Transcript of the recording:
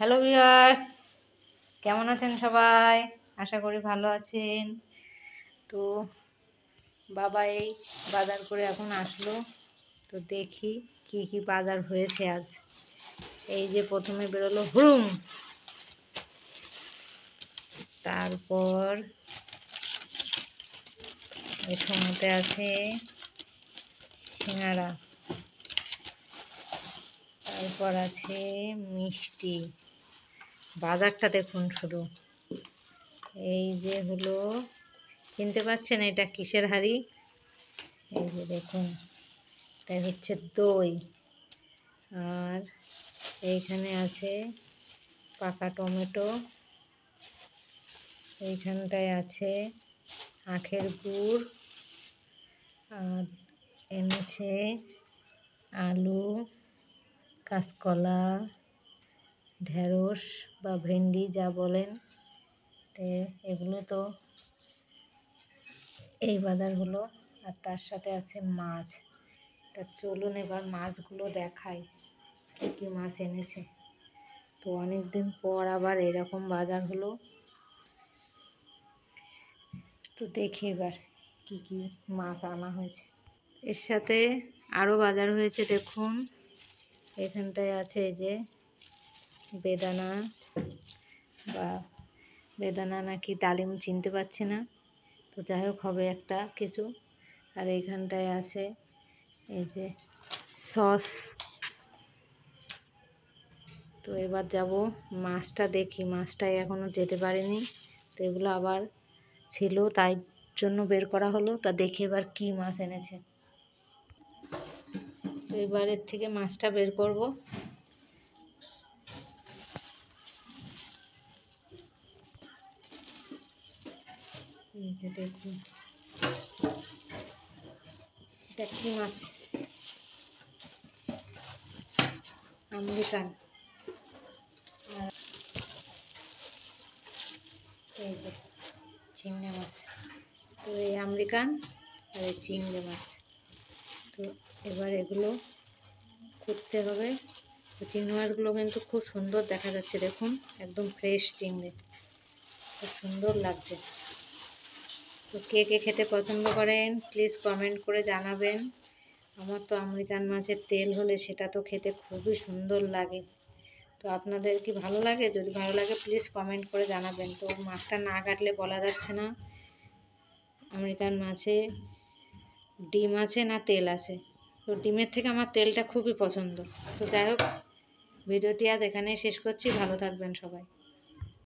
Hello viewers, কেমন আছেন সবাই? আশা করি ভালো আছেন। তো বাবা এই বাজার করে এখন আসলো। তো দেখি কি কি বাজার হয়েছে আজ। এই যে প্রথমে বেরোলো হুড়ুম, তারপর এর আছে সিঙ্গারা, তারপর আছে মিষ্টি। বাজারটা দেখুন শুধু। এই যে হলো, চিনতে পারছেন এটা কিসের হাঁড়ি? এই যে দেখুন, এটা হচ্ছে দই। আর এইখানে আছে পাকা টমেটো, এইখানটায় আছে আখের গুড়, আর এনেছে আলু, কাঁচকলা, ঢেঁড়স বা ভেন্ডি যা বলেন। এগুলো তো এই বাজারগুলো। আর তার সাথে আছে মাছ। তা চলুন এবার মাছগুলো দেখাই কী কী মাছ এনেছে। তো অনেক দিন পর আবার এরকম বাজার হলো। তো দেখি এবার কী কী মাছ আনা হয়েছে। এর সাথে আরও বাজার হয়েছে দেখুন। এখানটায় আছে এই যে বেদানা, বা বেদানা নাকি ডালিম চিনতে পারছি না, তো যাই হোক হবে একটা কিছু। আর এইখানটায় আছে এই যে সস। তো এবার যাব মাছটা দেখি, মাছটাই এখনও যেতে পারিনি। তো এগুলো আবার ছিল, তাই জন্য বের করা হলো। তা দেখি এবার কি মাছ এনেছে। তো এবারের থেকে মাছটা বের করব। এই যে দেখুন, এটা কি মাছ? আমেরিকান। আর এই যে চিংড়ি মাছ। তো এই আমেরিকান আর এই চিংড়ি মাছ। তো এবার এগুলো করতে হবে। তো চিংড়ি মাছগুলো কিন্তু খুব সুন্দর দেখা যাচ্ছে, দেখুন একদম ফ্রেশ চিংড়ি, খুব সুন্দর লাগছে। তো কে কে খেতে পছন্দ করেন প্লিজ কমেন্ট করে জানাবেন। আমার তো আমেরিকান মাছের তেল হলে সেটা তো খেতে খুবই সুন্দর লাগে। তো আপনাদের কি ভালো লাগে? যদি ভালো লাগে প্লিজ কমেন্ট করে জানাবেন। তো মাছটা না কাটলে বলা যাচ্ছে না আমেরিকান মাছে ডিম আছে না তেল আছে। তো ডিমের থেকে আমার তেলটা খুবই পছন্দ। তো যাই হোক, ভিডিওটি আজ এখানেই শেষ করছি। ভালো থাকবেন সবাই।